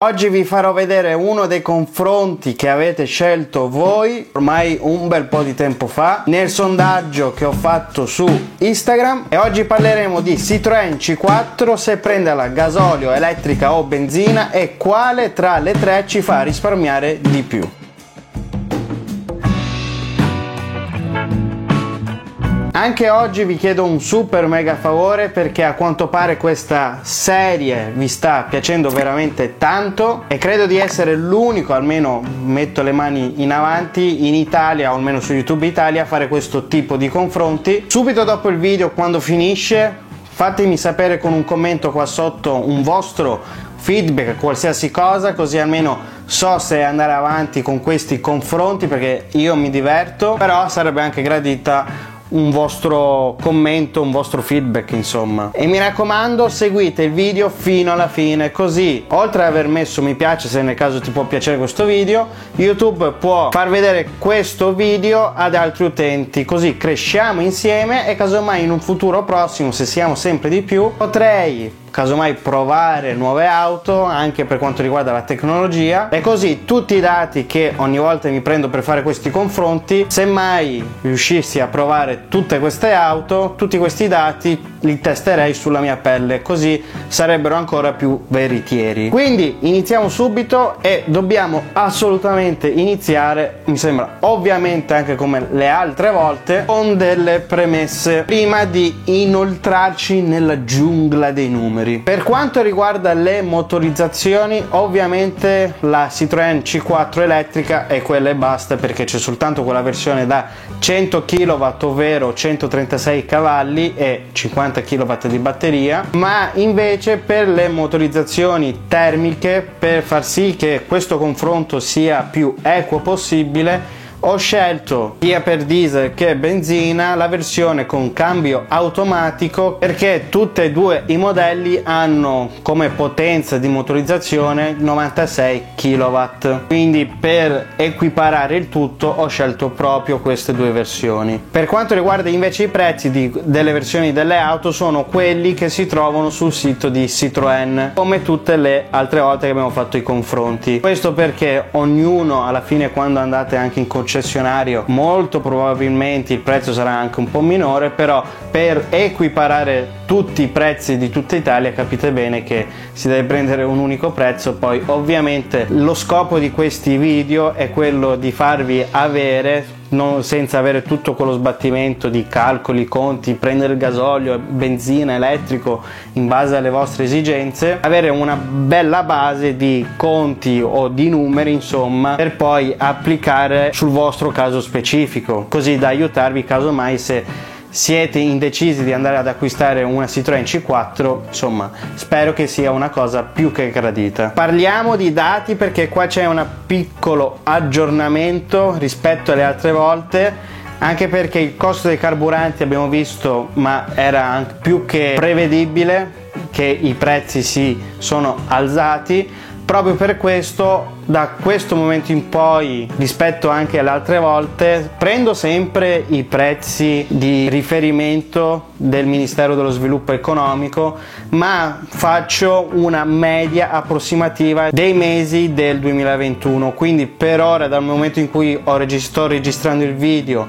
Oggi vi farò vedere uno dei confronti che avete scelto voi ormai un bel po' di tempo fa nel sondaggio che ho fatto su Instagram, e oggi parleremo di Citroën C4, se prenderla gasolio, elettrica o benzina, e quale tra le tre ci fa risparmiare di più. Anche oggi vi chiedo un super mega favore, perché a quanto pare questa serie vi sta piacendo veramente tanto e credo di essere l'unico, almeno metto le mani in avanti, in Italia o almeno su YouTube Italia, a fare questo tipo di confronti. Subito dopo il video, quando finisce, fatemi sapere con un commento qua sotto un vostro feedback, qualsiasi cosa, così almeno so se andare avanti con questi confronti, perché io mi diverto, però sarebbe anche gradita un vostro commento, un vostro feedback, insomma. E mi raccomando, seguite il video fino alla fine, così oltre ad aver messo mi piace, se nel caso ti può piacere questo video, YouTube può far vedere questo video ad altri utenti, così cresciamo insieme e casomai in un futuro prossimo, se siamo sempre di più, potrei casomai provare nuove auto anche per quanto riguarda la tecnologia, e così tutti i dati che ogni volta mi prendo per fare questi confronti, se mai riuscissi a provare tutte queste auto, tutti questi dati li testerei sulla mia pelle, così sarebbero ancora più veritieri. Quindi iniziamo subito, e dobbiamo assolutamente iniziare, mi sembra ovviamente anche come le altre volte, con delle premesse prima di inoltrarci nella giungla dei numeri. Per quanto riguarda le motorizzazioni, ovviamente la Citroën C4 elettrica è quella e basta, perché c'è soltanto quella versione da 100 kW, ovvero 136 cavalli e 50 kW di batteria. Ma invece per le motorizzazioni termiche, per far sì che questo confronto sia più equo possibile, ho scelto sia per diesel che benzina la versione con cambio automatico, perché tutti e due i modelli hanno come potenza di motorizzazione 96 kW. Quindi per equiparare il tutto ho scelto proprio queste due versioni. Per quanto riguarda invece i prezzi delle versioni delle auto, sono quelli che si trovano sul sito di Citroën, come tutte le altre volte che abbiamo fatto i confronti. Questo perché ognuno alla fine, quando andate anche in concessionario, molto probabilmente il prezzo sarà anche un po' minore, però per equiparare tutti i prezzi di tutta Italia capite bene che si deve prendere un unico prezzo. Poi ovviamente lo scopo di questi video è quello di farvi avere, senza avere tutto quello sbattimento di calcoli, conti, prendere il gasolio, benzina, elettrico in base alle vostre esigenze, avere una bella base di conti o di numeri, insomma, per poi applicare sul vostro caso specifico, così da aiutarvi casomai se siete indecisi di andare ad acquistare una Citroën C4. Insomma, spero che sia una cosa più che gradita. Parliamo di dati, perché qua c'è un piccolo aggiornamento rispetto alle altre volte, anche perché il costo dei carburanti abbiamo visto, ma era anche più che prevedibile che i prezzi si sono alzati. Proprio per questo, da questo momento in poi, rispetto anche alle altre volte, prendo sempre i prezzi di riferimento del Ministero dello Sviluppo Economico, ma faccio una media approssimativa dei mesi del 2021. Quindi per ora, dal momento in cui sto registrando il video,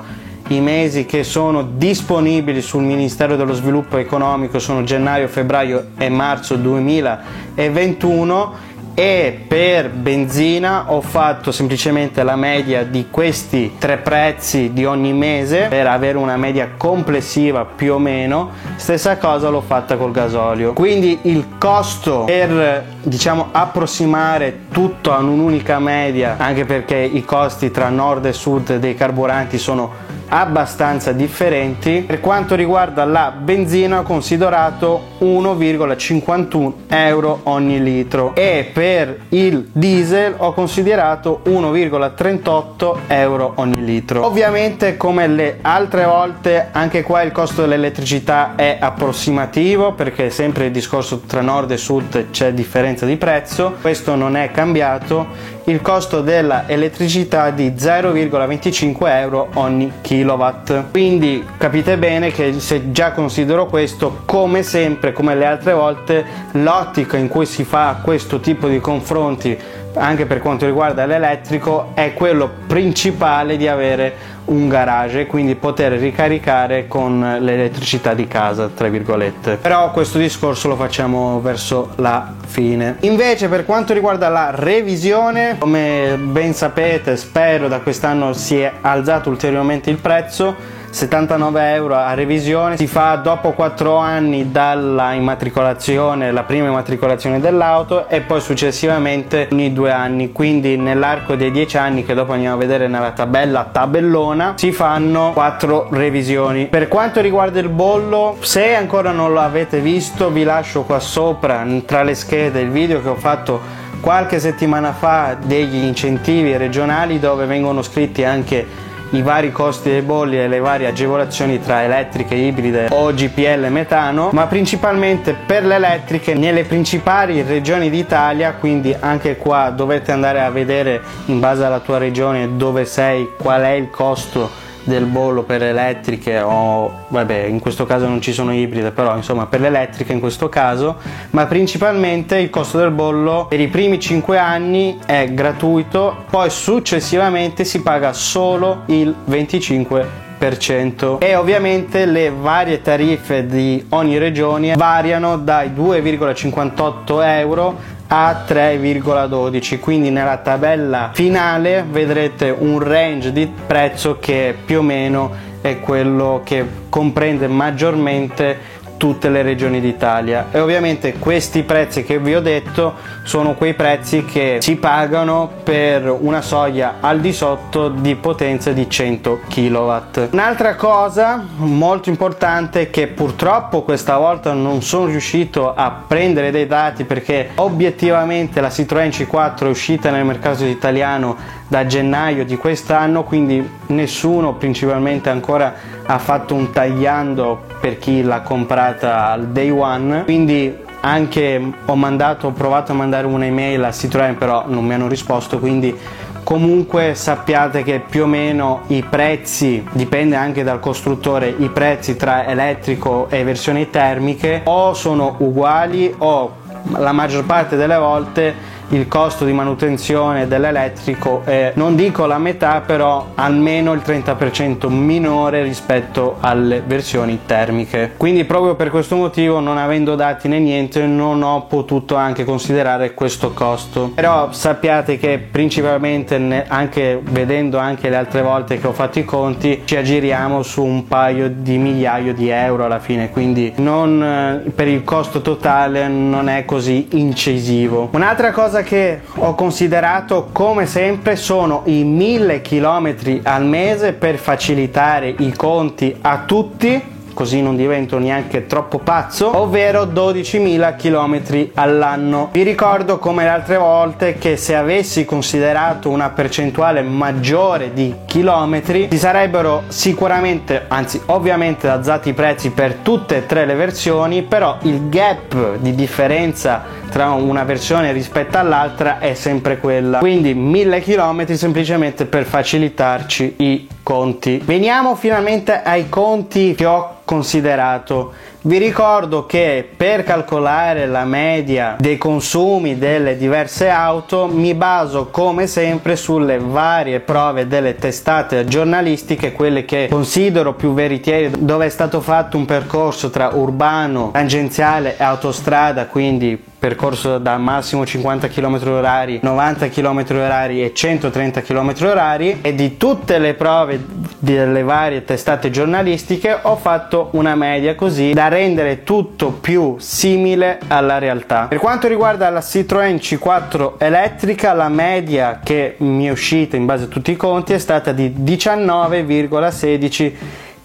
i mesi che sono disponibili sul Ministero dello Sviluppo Economico sono gennaio, febbraio e marzo 2021. E per benzina ho fatto semplicemente la media di questi tre prezzi di ogni mese per avere una media complessiva più o meno. Stessa cosa l'ho fatta col gasolio, quindi il costo per, diciamo, approssimare tutto a un'unica media, anche perché i costi tra nord e sud dei carburanti sono abbastanza differenti. Per quanto riguarda la benzina ho considerato 1,51 euro ogni litro, e per il diesel ho considerato 1,38 euro ogni litro. Ovviamente, come le altre volte, anche qua il costo dell'elettricità è approssimativo, perché sempre il discorso tra nord e sud c'è differenza di prezzo, questo non è cambiato. Il costo della elettricità di 0,25 euro ogni chilowattora. kW. Quindi capite bene che se già considero questo, come sempre, come le altre volte, l'ottica in cui si fa questo tipo di confronti anche per quanto riguarda l'elettrico è quello principale di avere un garage e quindi poter ricaricare con l'elettricità di casa, tra virgolette. Però questo discorso lo facciamo verso la fine. Invece per quanto riguarda la revisione, come ben sapete, spero da quest'anno si è alzato ulteriormente il prezzo. 79 euro a revisione, si fa dopo 4 anni dalla immatricolazione, la prima immatricolazione dell'auto, e poi successivamente ogni 2 anni, quindi nell'arco dei 10 anni, che dopo andiamo a vedere nella tabellona, si fanno 4 revisioni. Per quanto riguarda il bollo, se ancora non lo avete visto, vi lascio qua sopra tra le schede il video che ho fatto qualche settimana fa degli incentivi regionali, dove vengono scritti anche i vari costi dei bolli e le varie agevolazioni tra elettriche, ibride o GPL metano, ma principalmente per le elettriche nelle principali regioni d'Italia. Quindi anche qua dovete andare a vedere in base alla tua regione dove sei qual è il costo del bollo per elettriche, o vabbè, in questo caso non ci sono ibride, però insomma per l'elettrica in questo caso. Ma principalmente il costo del bollo per i primi 5 anni è gratuito, poi successivamente si paga solo il 25%. E ovviamente le varie tariffe di ogni regione variano dai 2,58 euro a 3,12, quindi nella tabella finale vedrete un range di prezzo che più o meno è quello che comprende maggiormente tutte le regioni d'Italia. E ovviamente questi prezzi che vi ho detto sono quei prezzi che si pagano per una soglia al di sotto di potenza di 100 kW. Un'altra cosa molto importante, che purtroppo questa volta non sono riuscito a prendere dei dati, perché obiettivamente la Citroën C4 è uscita nel mercato italiano da gennaio di quest'anno, quindi nessuno principalmente ancora ha fatto un tagliando per chi l'ha comprata al day one. Quindi anche ho provato a mandare un'email a Citroën, però non mi hanno risposto. Quindi comunque sappiate che più o meno i prezzi, dipende anche dal costruttore, i prezzi tra elettrico e versioni termiche o sono uguali, o la maggior parte delle volte il costo di manutenzione dell'elettrico è, non dico la metà, però almeno il 30% minore rispetto alle versioni termiche. Quindi proprio per questo motivo, non avendo dati né niente, non ho potuto anche considerare questo costo. Però sappiate che principalmente, anche vedendo anche le altre volte che ho fatto i conti, ci aggiriamo su un paio di migliaia di euro alla fine, quindi non, per il costo totale non è così incisivo. Un'altra cosa che ho considerato, come sempre, sono i 1000 km al mese per facilitare i conti a tutti, così non divento neanche troppo pazzo, ovvero 12.000 km all'anno. Vi ricordo come le altre volte che se avessi considerato una percentuale maggiore di chilometri si sarebbero sicuramente, anzi ovviamente, alzati i prezzi per tutte e tre le versioni, però il gap di differenza tra una versione rispetto all'altra è sempre quella. Quindi 1000 km semplicemente per facilitarci i conti. Veniamo finalmente ai conti che ho considerato. Vi ricordo che per calcolare la media dei consumi delle diverse auto mi baso come sempre sulle varie prove delle testate giornalistiche, quelle che considero più veritiere, dove è stato fatto un percorso tra urbano, tangenziale e autostrada, quindi percorso da massimo 50 km/h, 90 km/h e 130 km/h, e di tutte le prove delle varie testate giornalistiche ho fatto una media così da rendere tutto più simile alla realtà. Per quanto riguarda la Citroën C4 elettrica, la media che mi è uscita in base a tutti i conti è stata di 19,16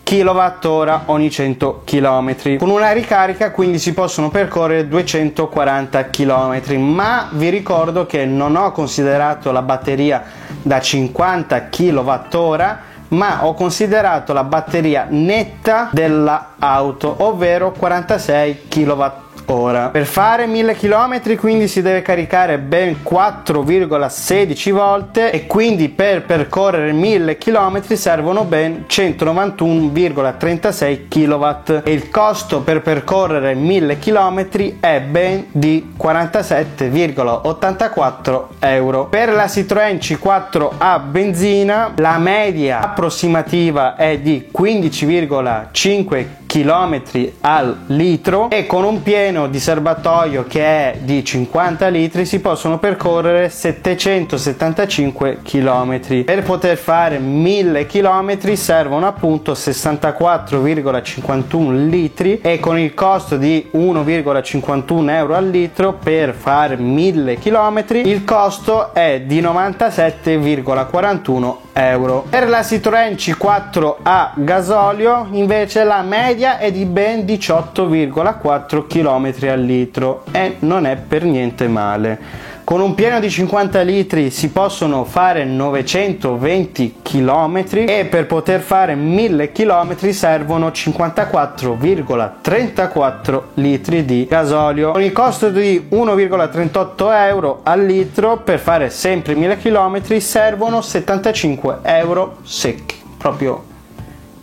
kWh ogni 100 km. Con una ricarica quindi si possono percorrere 240 km, ma vi ricordo che non ho considerato la batteria da 50 kWh, ma ho considerato la batteria netta della auto, ovvero 46 kWh. Per fare 1000 km quindi si deve caricare ben 4,16 volte e quindi per percorrere 1000 km servono ben 191,36 kW e il costo per percorrere 1000 km è ben di 47,84 euro. Per la Citroën C4 a benzina la media approssimativa è di 15,5 km al litro e con un pieno di serbatoio che è di 50 litri si possono percorrere 775 km. Per poter fare 1000 km servono appunto 64,51 litri e con il costo di 1,51 euro al litro per fare 1000 km il costo è di 97,41 euro. Per la Citroën C4 a gasolio invece la media è di ben 18,4 km al litro e non è per niente male. Con un pieno di 50 litri si possono fare 920 km e per poter fare 1000 km servono 54,34 litri di gasolio. Con il costo di 1,38 euro al litro per fare sempre 1000 km servono 75 euro secchi. Proprio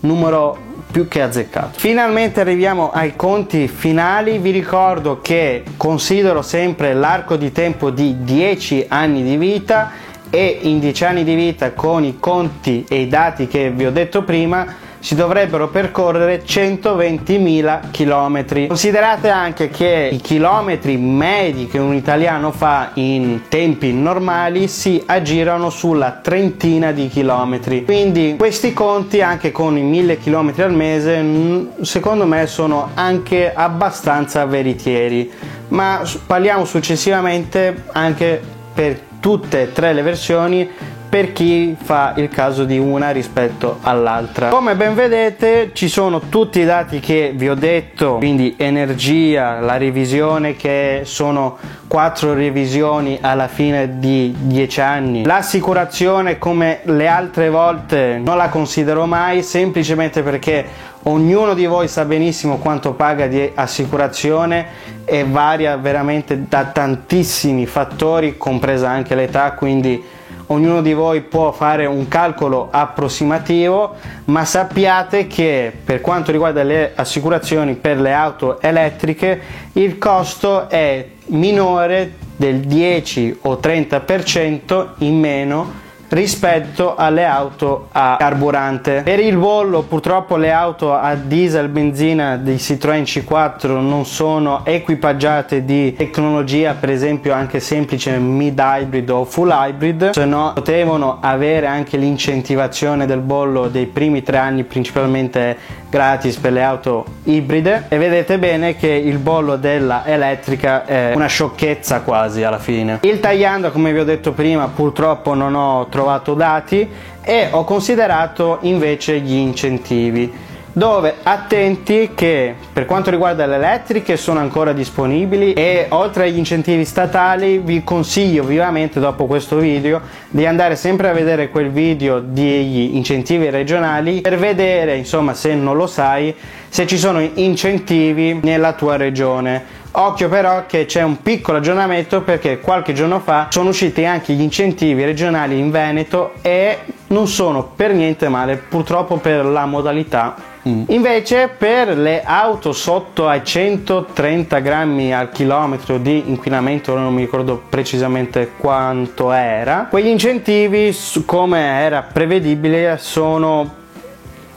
numero più che azzeccato. Finalmente arriviamo ai conti finali. Vi ricordo che considero sempre l'arco di tempo di 10 anni di vita e in 10 anni di vita con i conti e i dati che vi ho detto prima si dovrebbero percorrere 120.000 km. Considerate anche che i chilometri medi che un italiano fa in tempi normali si aggirano sulla trentina di chilometri. Quindi questi conti anche con i 1000 km al mese secondo me sono anche abbastanza veritieri. Ma parliamo successivamente anche per tutte e tre le versioni per chi fa il caso di una rispetto all'altra. Come ben vedete ci sono tutti i dati che vi ho detto, quindi energia, la revisione che sono 4 revisioni alla fine di 10 anni, l'assicurazione come le altre volte non la considero mai semplicemente perché ognuno di voi sa benissimo quanto paga di assicurazione e varia veramente da tantissimi fattori, compresa anche l'età, quindi ognuno di voi può fare un calcolo approssimativo, ma sappiate che per quanto riguarda le assicurazioni per le auto elettriche il costo è minore del 10 o 30% in meno rispetto alle auto a carburante. Per il bollo purtroppo le auto a diesel benzina di Citroën C4 non sono equipaggiate di tecnologia, per esempio anche semplice mid hybrid o full hybrid, se no potevano avere anche l'incentivazione del bollo dei primi 3 anni principalmente gratis per le auto ibride e vedete bene che il bollo della elettrica è una sciocchezza quasi alla fine. Il tagliando, come vi ho detto prima, purtroppo non ho trovato dati e ho considerato invece gli incentivi, dove attenti che per quanto riguarda le elettriche sono ancora disponibili e oltre agli incentivi statali vi consiglio vivamente dopo questo video di andare sempre a vedere quel video degli incentivi regionali per vedere, insomma, se non lo sai, se ci sono incentivi nella tua regione. Occhio però che c'è un piccolo aggiornamento perché qualche giorno fa sono usciti anche gli incentivi regionali in Veneto e non sono per niente male, purtroppo per la modalità. Invece per le auto sotto ai 130 grammi al chilometro di inquinamento, non mi ricordo precisamente quanto era, quegli incentivi, come era prevedibile, sono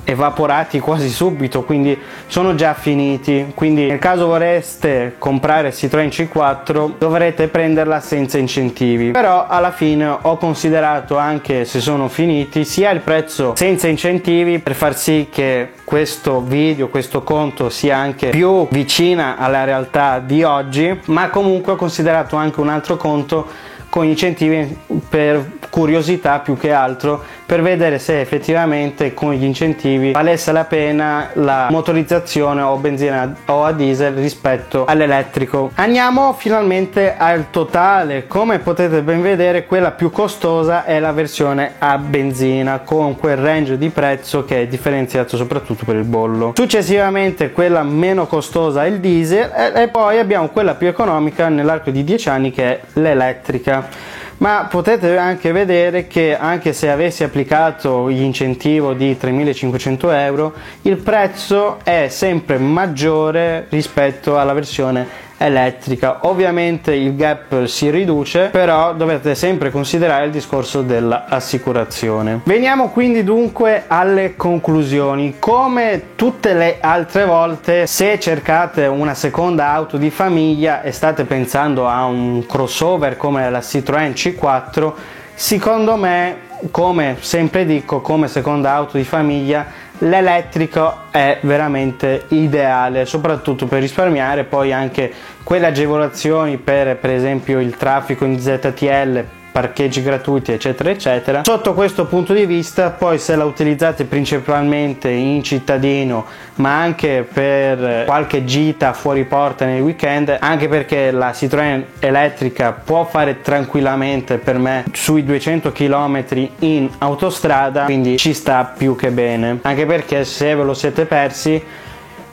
evaporati quasi subito, quindi sono già finiti. Quindi nel caso vorreste comprare Citroën C4 dovrete prenderla senza incentivi, però alla fine ho considerato, anche se sono finiti, sia il prezzo senza incentivi per far sì che questo video, questo conto sia anche più vicina alla realtà di oggi, ma comunque ho considerato anche un altro conto con gli incentivi per curiosità più che altro, per vedere se effettivamente con gli incentivi valesse la pena la motorizzazione o benzina o a diesel rispetto all'elettrico. Andiamo finalmente al totale. Come potete ben vedere, quella più costosa è la versione a benzina, con quel range di prezzo che è differenziato soprattutto per il bollo. Successivamente quella meno costosa è il diesel e poi abbiamo quella più economica nell'arco di 10 anni che è l'elettrica. Ma potete anche vedere che anche se avessi applicato l'incentivo di 3.500 euro, il prezzo è sempre maggiore rispetto alla versione elettrica. Ovviamente il gap si riduce, però dovete sempre considerare il discorso dell'assicurazione. Veniamo quindi dunque alle conclusioni. Come tutte le altre volte, se cercate una seconda auto di famiglia e state pensando a un crossover come la Citroën C4, secondo me, come sempre dico, come seconda auto di famiglia l'elettrico è veramente ideale, soprattutto per risparmiare poi anche quelle agevolazioni per esempio il traffico in ZTL, parcheggi gratuiti eccetera eccetera. Sotto questo punto di vista, poi se la utilizzate principalmente in cittadino ma anche per qualche gita fuori porta nei weekend, anche perché la Citroën elettrica può fare tranquillamente per me sui 200 km in autostrada, quindi ci sta più che bene. Anche perché se ve lo siete persi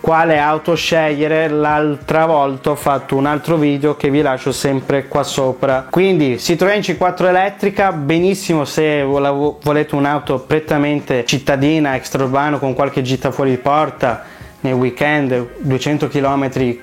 quale auto scegliere, l'altra volta ho fatto un altro video che vi lascio sempre qua sopra. Quindi Citroën C4 elettrica, benissimo se volete un'auto prettamente cittadina, extraurbano, con qualche gita fuori porta nei weekend, 200 km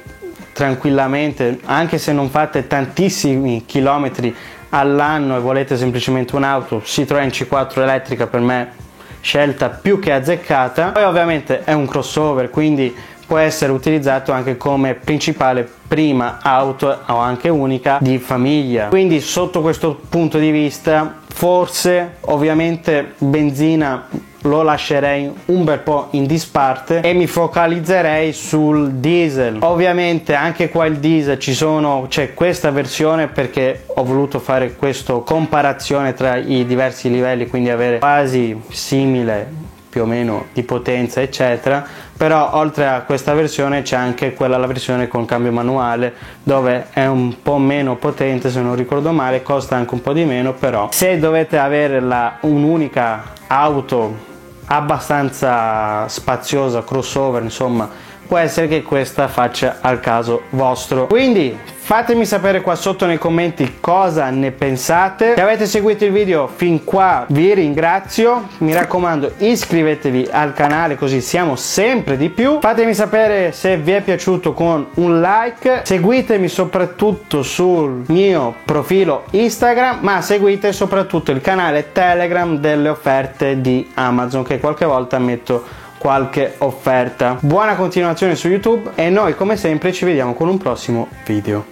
tranquillamente, anche se non fate tantissimi chilometri all'anno e volete semplicemente un'auto, Citroën C4 elettrica per me scelta più che azzeccata. Poi ovviamente è un crossover, quindi può essere utilizzato anche come principale prima auto o anche unica di famiglia. Quindi sotto questo punto di vista forse ovviamente benzina lo lascerei un bel po' in disparte e mi focalizzerei sul diesel. Ovviamente anche qua il diesel c'è questa versione perché ho voluto fare questa comparazione tra i diversi livelli, quindi avere quasi simile più o meno di potenza eccetera. Però oltre a questa versione c'è anche la versione con cambio manuale, dove è un po' meno potente se non ricordo male, costa anche un po' di meno, però se dovete avere un'unica auto abbastanza spaziosa, crossover, insomma, può essere che questa faccia al caso vostro. Quindi fatemi sapere qua sotto nei commenti cosa ne pensate. Se avete seguito il video fin qua vi ringrazio, mi raccomando iscrivetevi al canale così siamo sempre di più. Fatemi sapere se vi è piaciuto con un like, seguitemi soprattutto sul mio profilo Instagram, ma seguite soprattutto il canale Telegram delle offerte di Amazon, che qualche volta metto qualche offerta. Buona continuazione su YouTube e noi come sempre ci vediamo con un prossimo video.